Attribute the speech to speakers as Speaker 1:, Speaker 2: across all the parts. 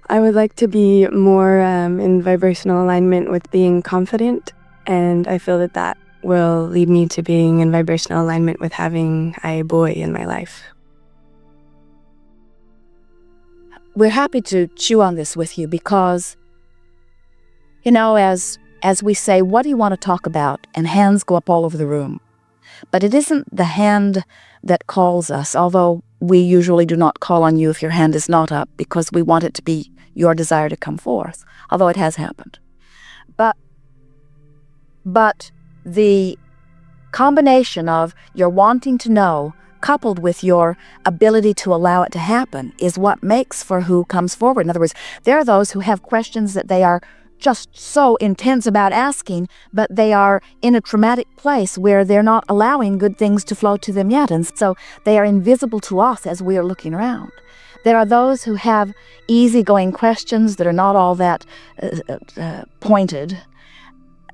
Speaker 1: I would like to be more in vibrational alignment with being confident, and I feel that that will lead me to being in vibrational alignment with having a boy in my life.
Speaker 2: We're happy to chew on this with you because, as we say, what do you want to talk about? And hands go up all over the room. But it isn't the hand that calls us, although we usually do not call on you if your hand is not up because we want it to be your desire to come forth, although it has happened. But the combination of your wanting to know coupled with your ability to allow it to happen is what makes for who comes forward. In other words, there are those who have questions that they are just so intense about asking, but they are in a traumatic place where they're not allowing good things to flow to them yet, and so they are invisible to us as we are looking around. There are those who have easygoing questions that are not all that pointed,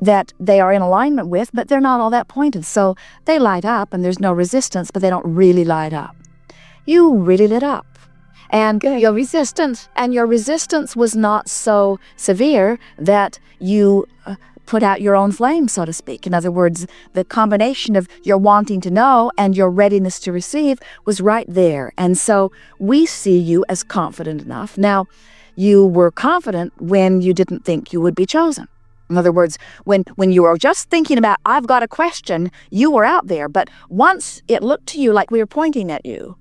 Speaker 2: that they are in alignment with, but they're not all that pointed. So they light up and there's no resistance, but they don't really light up. You really lit up. And your resistance was not so severe that you put out your own flame, so to speak. In other words, the combination of your wanting to know and your readiness to receive was right there. And so we see you as confident enough. Now, you were confident when you didn't think you would be chosen. In other words, when you were just thinking about, I've got a question, you were out there. But once it looked to you like we were pointing at you,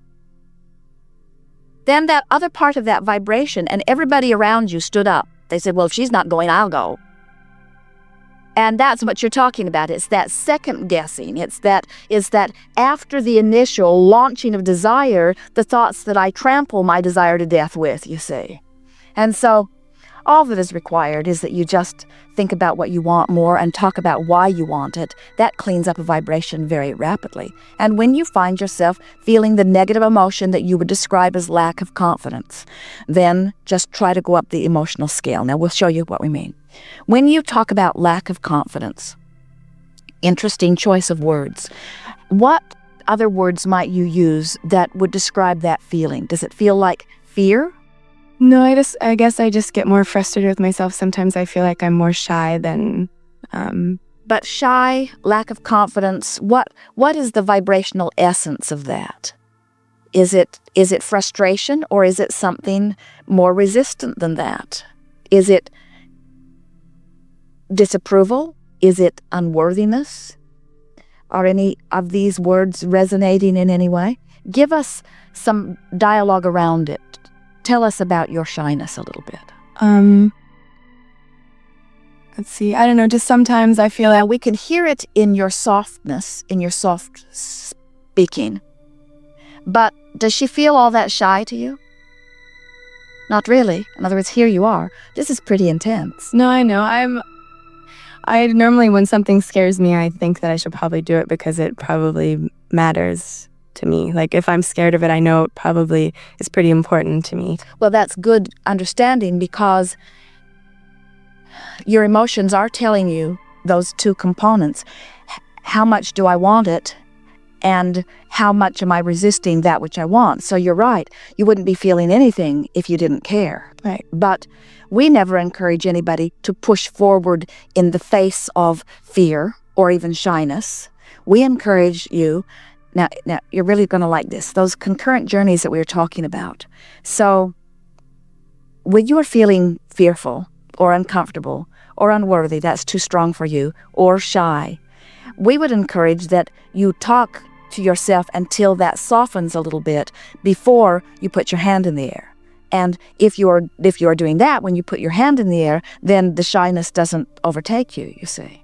Speaker 2: then that other part of that vibration and everybody around you stood up. They said, well, if she's not going, I'll go. And that's what you're talking about. It's that second guessing. It's that after the initial launching of desire, the thoughts that I trample my desire to death with, you see. And so all that is required is that you just think about what you want more and talk about why you want it. That cleans up a vibration very rapidly. And when you find yourself feeling the negative emotion that you would describe as lack of confidence, then just try to go up the emotional scale. Now, we'll show you what we mean. When you talk about lack of confidence, interesting choice of words. What other words might you use that would describe that feeling? Does it feel like fear?
Speaker 1: No, I guess I just get more frustrated with myself. Sometimes I feel like I'm more shy than...
Speaker 2: But shy, lack of confidence, what is the vibrational essence of that? Is it frustration, or is it something more resistant than that? Is it disapproval? Is it unworthiness? Are any of these words resonating in any way? Give us some dialogue around it. Tell us about your shyness a little bit.
Speaker 1: Let's see. I don't know. Just sometimes I feel like
Speaker 2: we can hear it in your softness, in your soft speaking. But does she feel all that shy to you? Not really. In other words, here you are. This is pretty intense.
Speaker 1: No, I know. I normally, when something scares me, I think that I should probably do it because it probably matters to me. Like, if I'm scared of it, I know it probably is pretty important to me.
Speaker 2: Well, that's good understanding because your emotions are telling you those two components. How much do I want it? And how much am I resisting that which I want? So you're right. You wouldn't be feeling anything if you didn't care.
Speaker 1: Right.
Speaker 2: But we never encourage anybody to push forward in the face of fear or even shyness. We encourage you. Now, you're really going to like this. Those concurrent journeys that we were talking about. So when you are feeling fearful or uncomfortable or unworthy, that's too strong for you, or shy, we would encourage that you talk to yourself until that softens a little bit before you put your hand in the air. And if you are doing that, when you put your hand in the air, then the shyness doesn't overtake you, you see.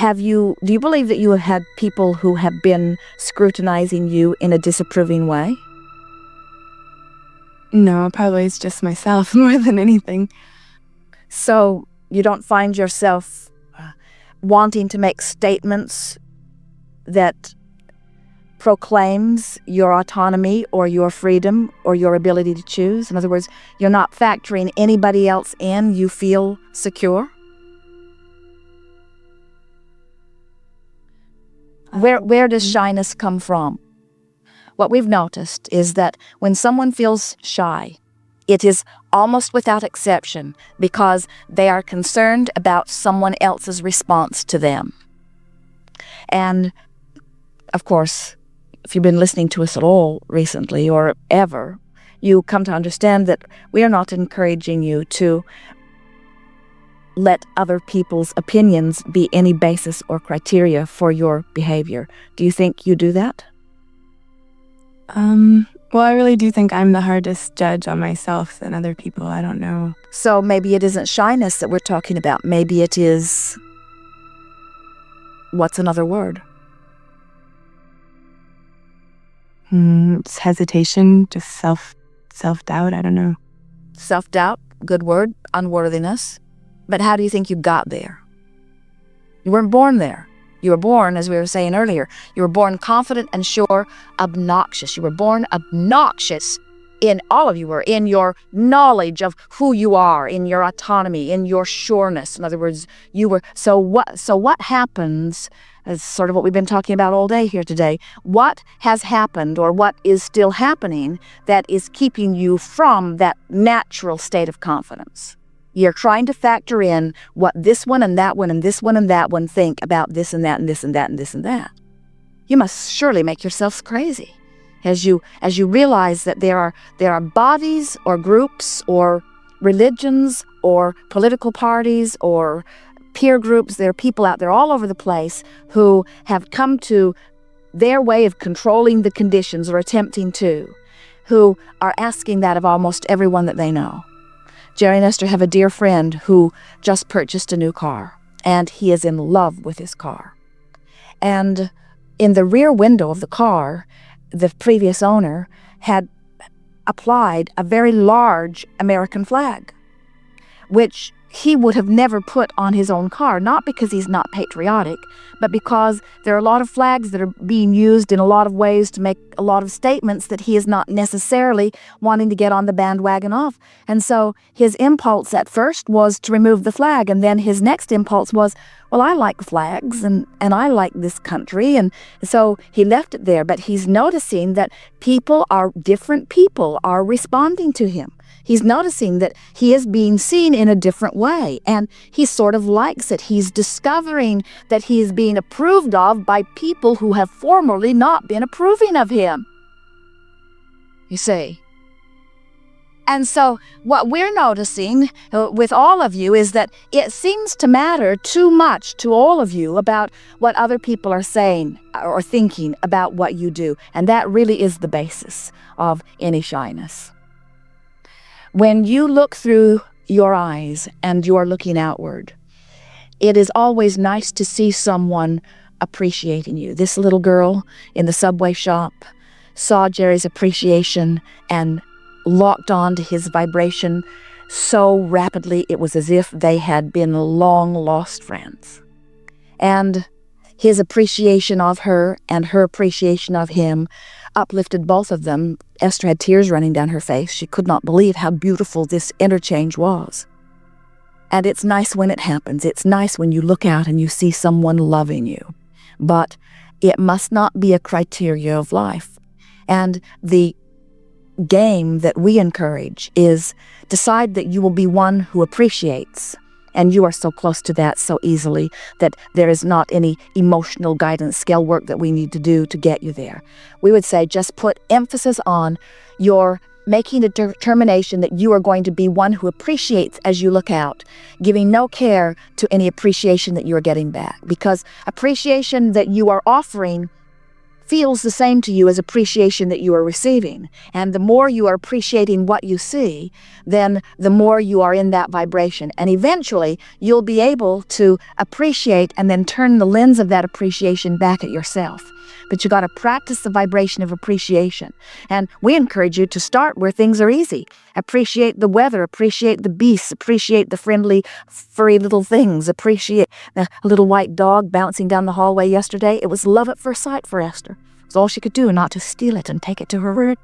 Speaker 2: Do you believe that you have had people who have been scrutinizing you in a disapproving way?
Speaker 1: No, probably it's just myself more than anything.
Speaker 2: So you don't find yourself wanting to make statements that proclaims your autonomy or your freedom or your ability to choose? In other words, you're not factoring anybody else in. You feel secure? Where does shyness come from? What we've noticed is that when someone feels shy, It is almost without exception because they are concerned about someone else's response to them. And, of course, if you've been listening to us at all recently or ever, you come to understand that we are not encouraging you to let other people's opinions be any basis or criteria for your behavior. Do you think you do that?
Speaker 1: Well, I really do think I'm the hardest judge on myself than other people. I don't know.
Speaker 2: So maybe it isn't shyness that we're talking about. Maybe it is, what's another word?
Speaker 1: It's hesitation, just self-doubt. I don't know.
Speaker 2: Self-doubt, good word. Unworthiness. But how do you think you got there? You weren't born there. You were born, as we were saying earlier, you were born confident and sure, obnoxious. You were born obnoxious in all of you were, in your knowledge of who you are, in your autonomy, in your sureness. In other words, you were, so what happens, is sort of what we've been talking about all day here today. What has happened or what is still happening that is keeping you from that natural state of confidence? You're trying to factor in what this one and that one and this one and that one think about this and that and this and that and this and that. You must surely make yourselves crazy as you realize that there are bodies or groups or religions or political parties or peer groups. There are people out there all over the place who have come to their way of controlling the conditions or attempting to, who are asking that of almost everyone that they know. Jerry and Esther have a dear friend who just purchased a new car, and he is in love with his car. And in the rear window of the car, the previous owner had applied a very large American flag, which he would have never put on his own car, not because he's not patriotic, but because there are a lot of flags that are being used in a lot of ways to make a lot of statements that he is not necessarily wanting to get on the bandwagon of. And so his impulse at first was to remove the flag, and then his next impulse was, well, I like flags, and I like this country, and so he left it there. But he's noticing that different people are responding to him. He's noticing that he is being seen in a different way, and he sort of likes it. He's discovering that he is being approved of by people who have formerly not been approving of him. You see? And so what we're noticing with all of you is that it seems to matter too much to all of you about what other people are saying or thinking about what you do, and that really is the basis of any shyness. When you look through your eyes and you are looking outward, it is always nice to see someone appreciating you. This little girl in the subway shop saw Jerry's appreciation and locked on to his vibration so rapidly it was as if they had been long-lost friends. And his appreciation of her and her appreciation of him uplifted both of them. Esther had tears running down her face. She could not believe how beautiful this interchange was. And it's nice when it happens. It's nice when you look out and you see someone loving you. But it must not be a criteria of life. And the game that we encourage is decide that you will be one who appreciates. And you are so close to that so easily that there is not any emotional guidance scale work that we need to do to get you there. We would say just put emphasis on your making a determination that you are going to be one who appreciates as you look out, giving no care to any appreciation that you are getting back. Because appreciation that you are offering feels the same to you as appreciation that you are receiving. And the more you are appreciating what you see, then the more you are in that vibration. And eventually, you'll be able to appreciate and then turn the lens of that appreciation back at yourself. But you got to practice the vibration of appreciation. And we encourage you to start where things are easy. Appreciate the weather, appreciate the beasts, appreciate the friendly, furry little things, appreciate the little white dog bouncing down the hallway yesterday. It was love at first sight for Esther. It was all she could do not to steal it and take it to her room.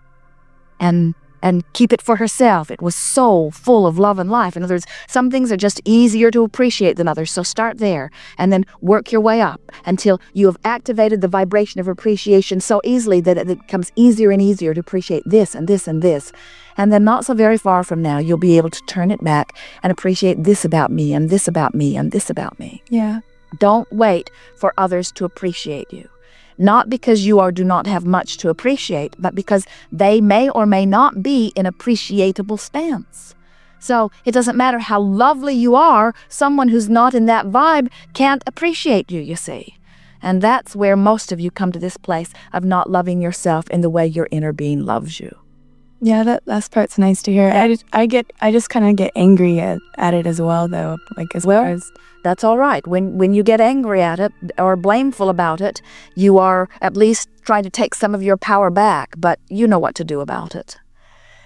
Speaker 2: And and keep it for herself. It was so full of love and life. In other words, some things are just easier to appreciate than others. So start there and then work your way up until you have activated the vibration of appreciation so easily that it becomes easier and easier to appreciate this and this and this. And then not so very far from now, you'll be able to turn it back and appreciate this about me and this about me and this about me.
Speaker 1: Yeah.
Speaker 2: Don't wait for others to appreciate you. Not because you do not have much to appreciate, but because they may or may not be in appreciable stance. So it doesn't matter how lovely you are, someone who's not in that vibe can't appreciate you, you see. And that's where most of you come to this place of not loving yourself in the way your inner being loves you.
Speaker 1: Yeah, that last part's nice to hear. I just kind of get angry at it as well, though. Like as far as
Speaker 2: that's all right. When you get angry at it or blameful about it, you are at least trying to take some of your power back, but you know what to do about it.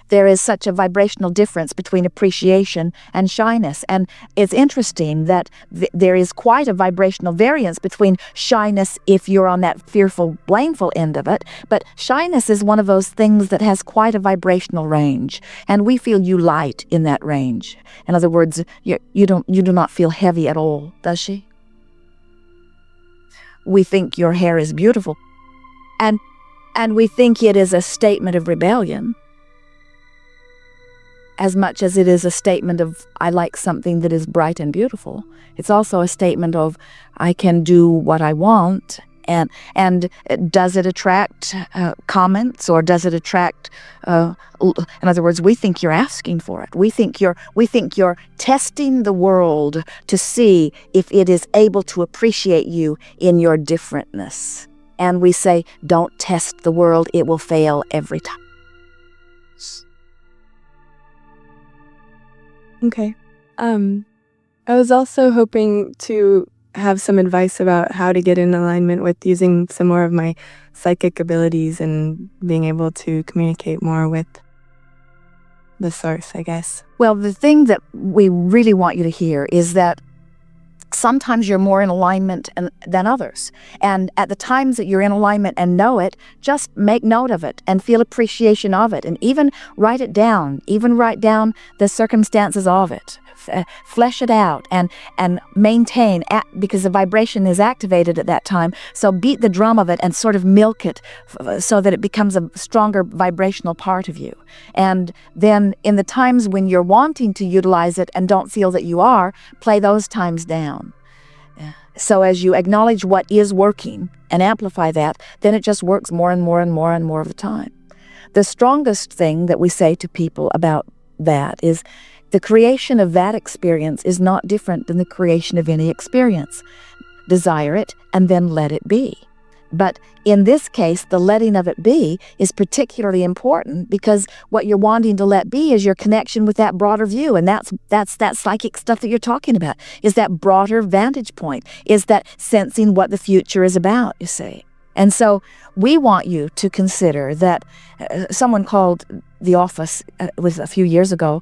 Speaker 2: There is such a vibrational difference between appreciation and shyness. And it's interesting that there is quite a vibrational variance between shyness if you're on that fearful, blameful end of it. But shyness is one of those things that has quite a vibrational range. And we feel you light in that range. In other words, you do not feel heavy at all, does she? We think your hair is beautiful. And we think it is a statement of rebellion, as much as it is a statement of, I like something that is bright and beautiful. It's also a statement of, I can do what I want. And does it attract comments, or does it attract, in other words, we think you're asking for it. We think you're testing the world to see if it is able to appreciate you in your differentness. And we say, don't test the world, it will fail every time.
Speaker 1: Okay. I was also hoping to have some advice about how to get in alignment with using some more of my psychic abilities and being able to communicate more with the source, I guess.
Speaker 2: Well, the thing that we really want you to hear is that sometimes you're more in alignment than others. And at the times that you're in alignment and know it, just make note of it and feel appreciation of it. And even write it down. Even write down the circumstances of it. Flesh it out and maintain, because the vibration is activated at that time. So beat the drum of it and sort of milk it so that it becomes a stronger vibrational part of you. And then in the times when you're wanting to utilize it and don't feel that you are, play those times down. So as you acknowledge what is working and amplify that, then it just works more and more and more and more of the time. The strongest thing that we say to people about that is, the creation of that experience is not different than the creation of any experience. Desire it and then let it be. But in this case, the letting of it be is particularly important because what you're wanting to let be is your connection with that broader view. And that's that psychic stuff that you're talking about, is that broader vantage point, is that sensing what the future is about, you see. And so we want you to consider that someone called the office, it was a few years ago,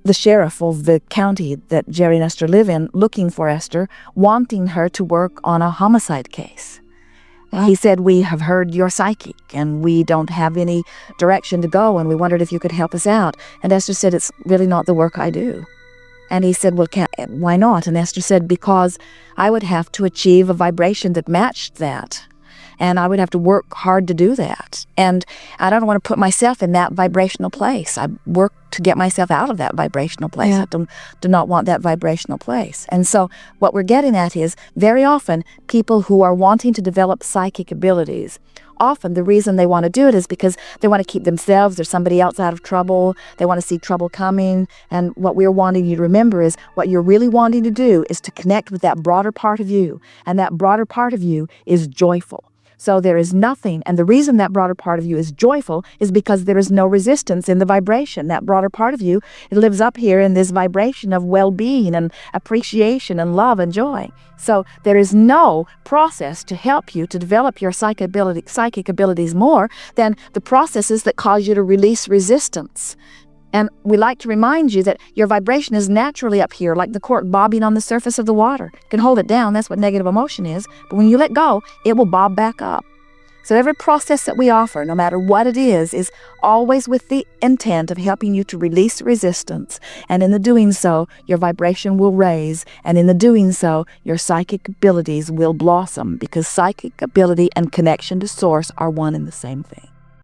Speaker 2: the sheriff of the county that Jerry and Esther live in, looking for Esther, wanting her to work on a homicide case. He said, we have heard you're psychic and we don't have any direction to go, and we wondered if you could help us out. And Esther said, it's really not the work I do. And he said, well, why not? And Esther said, because I would have to achieve a vibration that matched that. And I would have to work hard to do that. And I don't want to put myself in that vibrational place. I work to get myself out of that vibrational place. Yeah. I do not want that vibrational place. And so what we're getting at is, very often, people who are wanting to develop psychic abilities, often the reason they want to do it is because they want to keep themselves or somebody else out of trouble. They want to see trouble coming. And what we're wanting you to remember is, what you're really wanting to do is to connect with that broader part of you. And that broader part of you is joyful. So there is nothing, and the reason that broader part of you is joyful is because there is no resistance in the vibration. That broader part of you, it lives up here in this vibration of well-being and appreciation and love and joy. So there is no process to help you to develop your psychic abilities more than the processes that cause you to release resistance. And we like to remind you that your vibration is naturally up here, like the cork bobbing on the surface of the water. You can hold it down, that's what negative emotion is. But when you let go, it will bob back up. So every process that we offer, no matter what it is always with the intent of helping you to release resistance. And in the doing so, your vibration will raise. And in the doing so, your psychic abilities will blossom, because psychic ability and connection to source are one and the same thing.